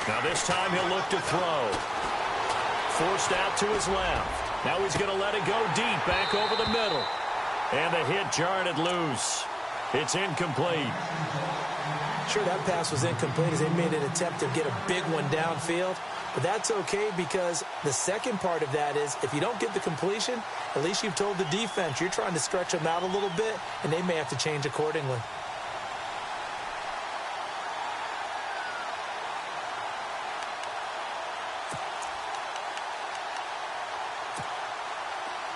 G: Now this time he'll look to throw. Forced out to his left. Now he's going to let it go deep back over the middle. And the hit jarred it loose. It's incomplete.
E: Sure, that pass was incomplete as they made an attempt to get a big one downfield. But that's okay because the second part of that is if you don't get the completion, at least you've told the defense you're trying to stretch them out a little bit, and they may have to change accordingly.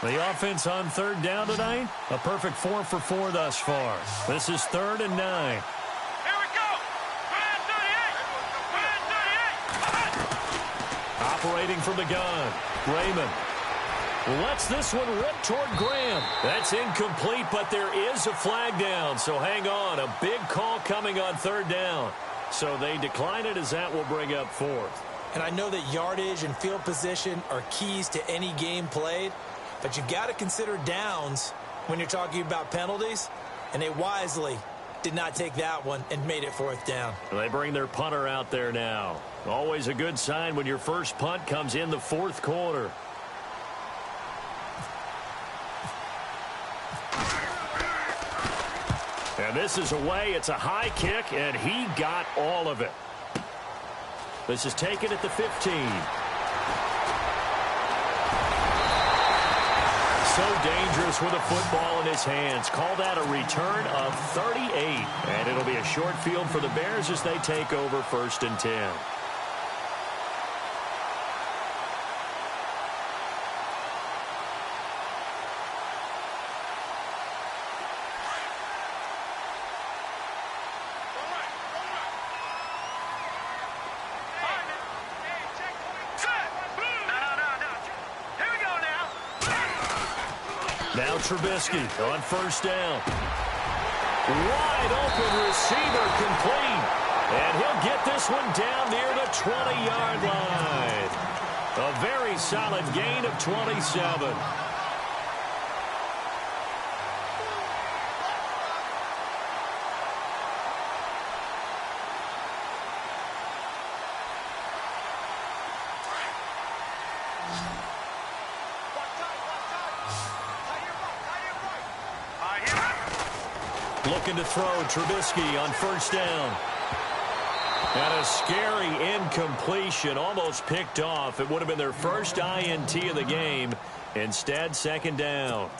G: The offense on 3rd down tonight, a perfect 4 for 4 thus far. This is 3rd and 9. Operating from the gun, Raymond lets this one rip toward Graham. That's incomplete, but there is a flag down, so hang on. A big call coming on 3rd down. So they decline it as that will bring up 4th.
E: And I know that yardage and field position are keys to any game played, but you've got to consider downs when you're talking about penalties, and they wisely did not take that one and made it 4th down.
G: They bring their punter out there now. Always a good sign when your first punt comes in the 4th quarter. And this is away. It's a high kick, and he got all of it. This is taken at the 15. So dangerous with a football in his hands. Call that a return of 38. And it'll be a short field for the Bears as they take over 1st and 10.
F: Set.
G: Now Trubisky on first down. Wide open receiver complete. And he'll get this one down near the 20-yard line. A very solid gain of 27. Looking to throw Trubisky on first down. And a scary incompletion, almost picked off. It would have been their first INT of the game. Instead, second down.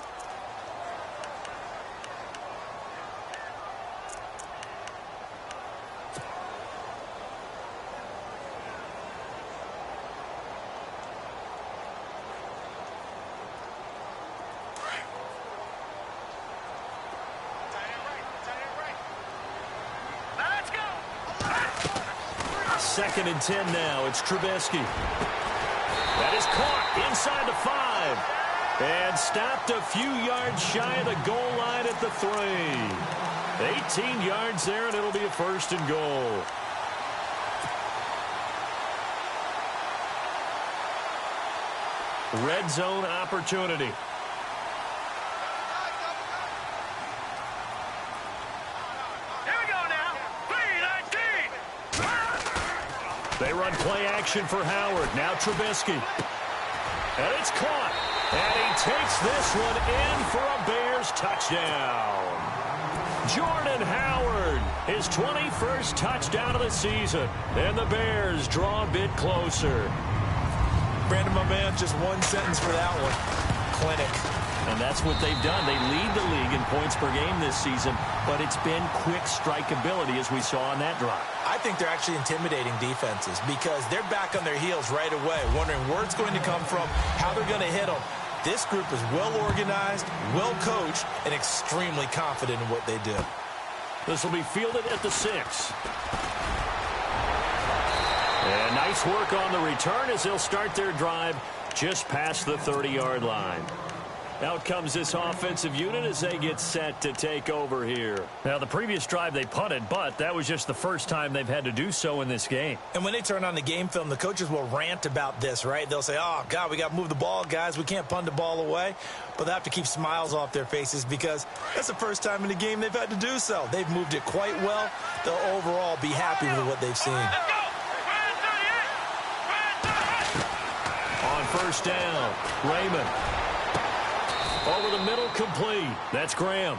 G: Second and 10 now. It's Trubisky. That is caught inside the 5. And stopped a few yards shy of the goal line at the 3. 18 yards there, and it'll be a first and goal. Red zone opportunity. They run play action for Howard. Now Trubisky. And it's caught. And he takes this one in for a Bears touchdown. Jordan Howard, his 21st touchdown of the season. And the Bears draw a bit closer.
E: Brandon, my man, just one sentence for that one. Clinic.
G: And that's what they've done. They lead the league in points per game this season, but it's been quick strikeability as we saw on that drive.
E: I think they're actually intimidating defenses because they're back on their heels right away, wondering where it's going to come from, how they're going to hit them. This group is well organized, well coached, and extremely confident in what they do.
G: This will be fielded at the 6. And nice work on the return as they'll start their drive just past the 30-yard line. Out comes this offensive unit as they get set to take over here. Now, the previous drive they punted, but that was just the first time they've had to do so in this game.
E: And when they turn on the game film, the coaches will rant about this, right? They'll say, oh, God, we got to move the ball, guys. We can't punt the ball away. But they have to keep smiles off their faces because that's the first time in the game they've had to do so. They've moved it quite well. They'll overall be happy with what they've seen.
G: On first down, Raymond. Over the middle, complete. That's Graham.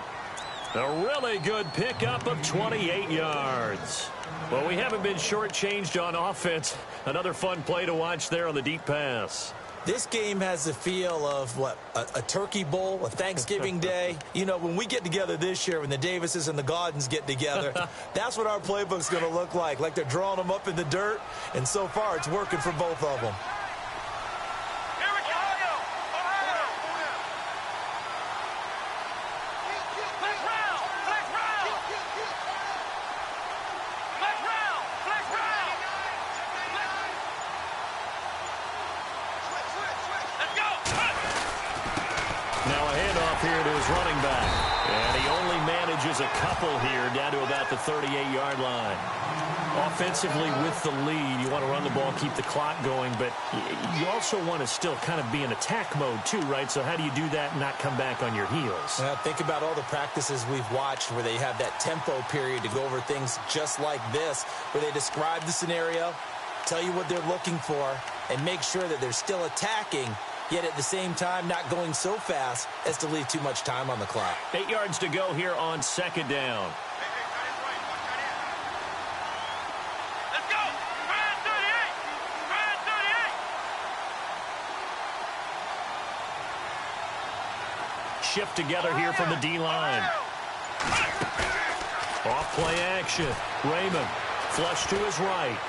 G: A really good pickup of 28 yards. Well, we haven't been shortchanged on offense. Another fun play to watch there on the deep pass.
E: This game has the feel of, what, a turkey bowl, a Thanksgiving day. You know, when we get together this year, when the Davises and the Gaudens get together, that's what our playbook's going to look like they're drawing them up in the dirt. And so far, it's working for both of them.
G: Running back. And he only manages a couple here down to about the 38-yard line. Offensively with the lead, you want to run the ball, keep the clock going, but you also want to still kind of be in attack mode too, right? So how do you do that and not come back on your heels?
E: Think about all the practices we've watched where they have that tempo period to go over things just like this, where they describe the scenario, tell you what they're looking for, and make sure that they're still attacking, yet at the same time not going so fast as to leave too much time on the clock.
G: 8 yards to go here on second down.
F: Let's go! Ryan 38!
G: Shift together here from the D-line. Off play action. Raymond flush to his right.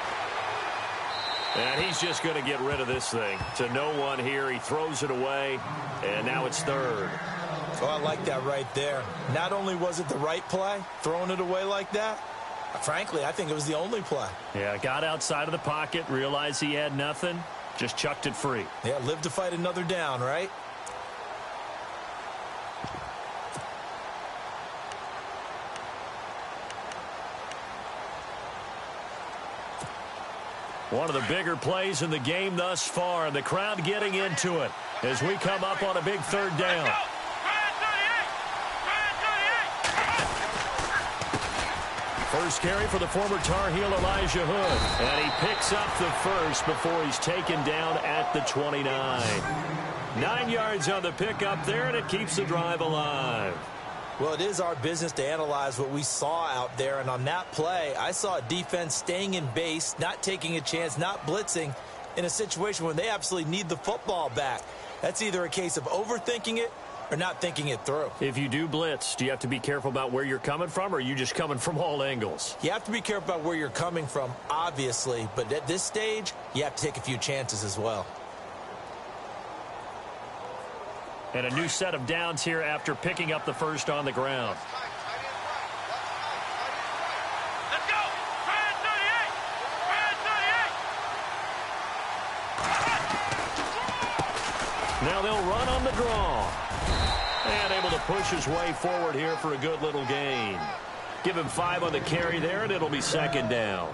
G: And he's just going to get rid of this thing. To no one here. He throws it away, and now it's third.
E: Oh, I like that right there. Not only was it the right play, throwing it away like that, frankly, I think it was the only play.
G: Yeah, got outside of the pocket, realized he had nothing, just chucked it free.
E: Yeah, live to fight another down, right?
G: One of the bigger plays in the game thus far, and the crowd getting into it as we come up on a big third down. First carry for the former Tar Heel Elijah Hood, and he picks up the first before he's taken down at the 29. 9 yards on the pickup there, and it keeps the drive alive.
E: Well, it is our business to analyze what we saw out there, and on that play, I saw a defense staying in base, not taking a chance, not blitzing in a situation where they absolutely need the football back. That's either a case of overthinking it or not thinking it through.
G: If you do blitz, do you have to be careful about where you're coming from, or are you just coming from all angles?
E: You have to be careful about where you're coming from, obviously, but at this stage, you have to take a few chances as well.
G: And a new set of downs here after picking up the first on the ground.
F: Let's go! Brad 38!
G: Now they'll run on the draw. And able to push his way forward here for a good little gain. Give him 5 on the carry there, and it'll be second down.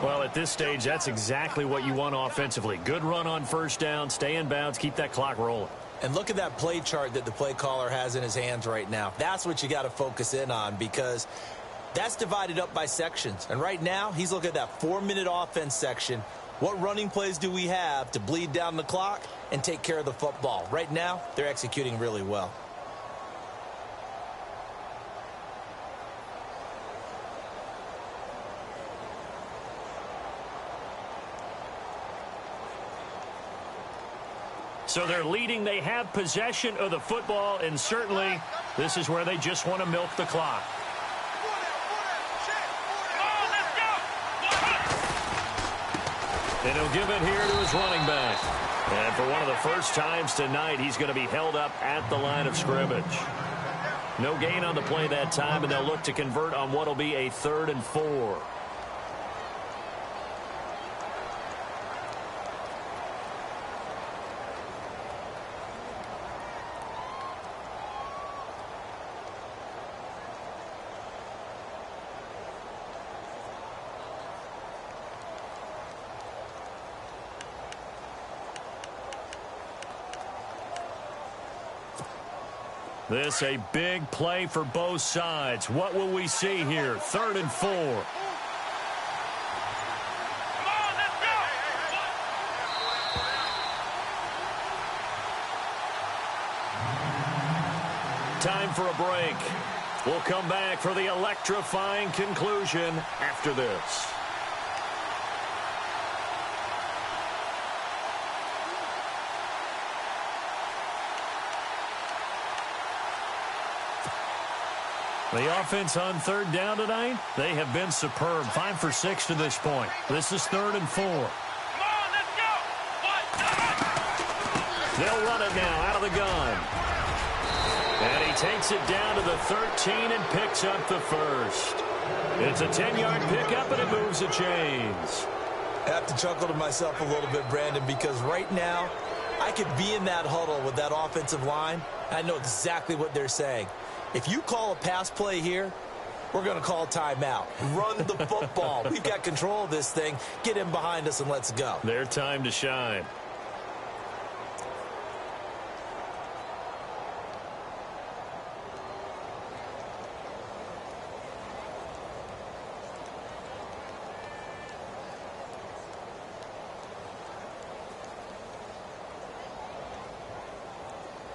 G: Well, at this stage, that's exactly what you want offensively. Good run on first down, stay in bounds, keep that clock rolling.
E: And look at that play chart that the play caller has in his hands right now. That's what you got to focus in on, because that's divided up by sections. And right now, he's looking at that 4-minute offense section. What running plays do we have to bleed down the clock and take care of the football? Right now, they're executing really well.
G: So they're leading. They have possession of the football, and certainly this is where they just want to milk the clock. And he'll give it here to his running back. And for one of the first times tonight, he's going to be held up at the line of scrimmage. No gain on the play that time, and they'll look to convert on what will be a 3rd and 4. This a big play for both sides. What will we see here? 3rd and 4.
F: Come on, let's go!
G: Time for a break. We'll come back for the electrifying conclusion after this. The offense on 3rd down tonight, they have been superb. 5 for 6 to this point. This is 3rd and 4.
F: Come on, let's go!
G: They'll run it now out of the gun. And he takes it down to the 13 and picks up the first. It's a 10-yard pickup, and it moves the chains.
E: I have to chuckle to myself a little bit, Brandon, because right now I could be in that huddle with that offensive line. I know exactly what they're saying. If you call a pass play here, we're going to call timeout. Run the football. We've got control of this thing. Get in behind us and let's go.
G: Their time to shine.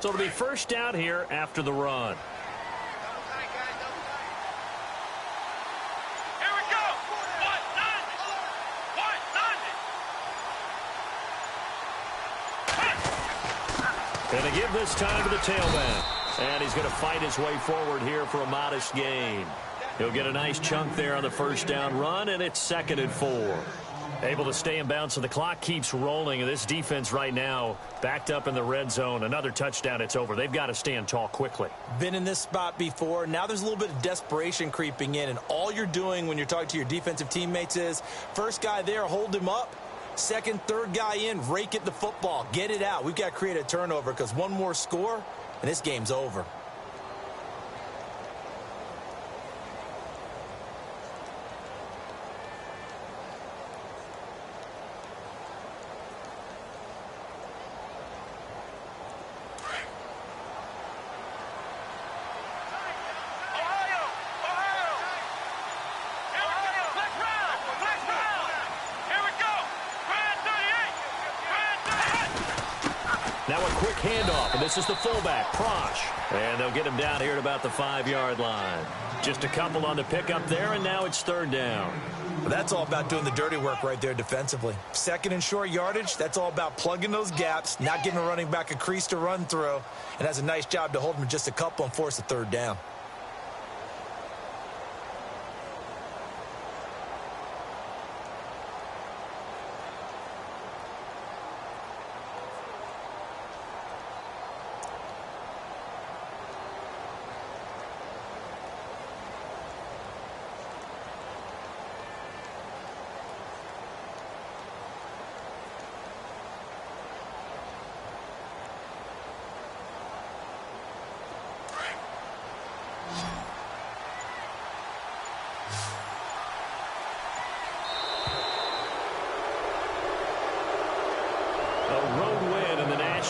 G: So it'll be first down here after the run. And they give this time to the tailback. And he's going to fight his way forward here for a modest gain. He'll get a nice chunk there on the first down run, and it's 2nd and 4. Able to stay in bounds, so the clock keeps rolling. And this defense right now backed up in the red zone. Another touchdown, it's over. They've got to stand tall quickly.
E: Been in this spot before. Now there's a little bit of desperation creeping in. And all you're doing when you're talking to your defensive teammates is, first guy there, hold him up. Second, third guy in, rake at the football. Get it out. We've got to create a turnover because one more score, and this game's over.
G: Now a quick handoff, and this is the fullback, Prosh. And they'll get him down here at about the 5-yard line. Just a couple on the pickup there, and now it's third down.
E: Well, that's all about doing the dirty work right there defensively. Second and short yardage, that's all about plugging those gaps, not giving a running back a crease to run through, and has a nice job to hold him just a couple and force a third down.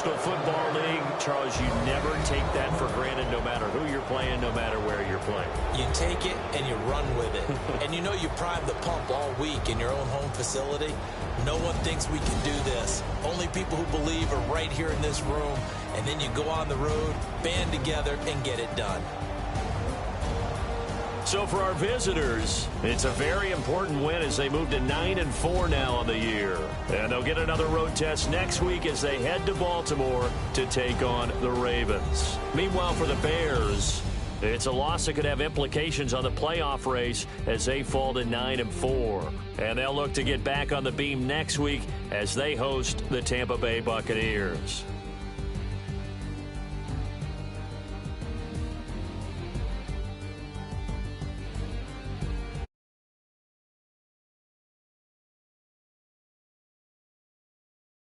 G: Football League, Charles, you never take that for granted no matter who you're playing, no matter where you're playing.
E: You take it and you run with it. And you know you primed the pump all week in your own home facility. No one thinks we can do this. Only people who believe are right here in this room. And then you go on the road, band together, and get it done.
G: So for our visitors, it's a very important win as they move to 9-4 now on the year. And they'll get another road test next week as they head to Baltimore to take on the Ravens. Meanwhile, for the Bears, it's a loss that could have implications on the playoff race as they fall to 9-4. And they'll look to get back on the beam next week as they host the Tampa Bay Buccaneers.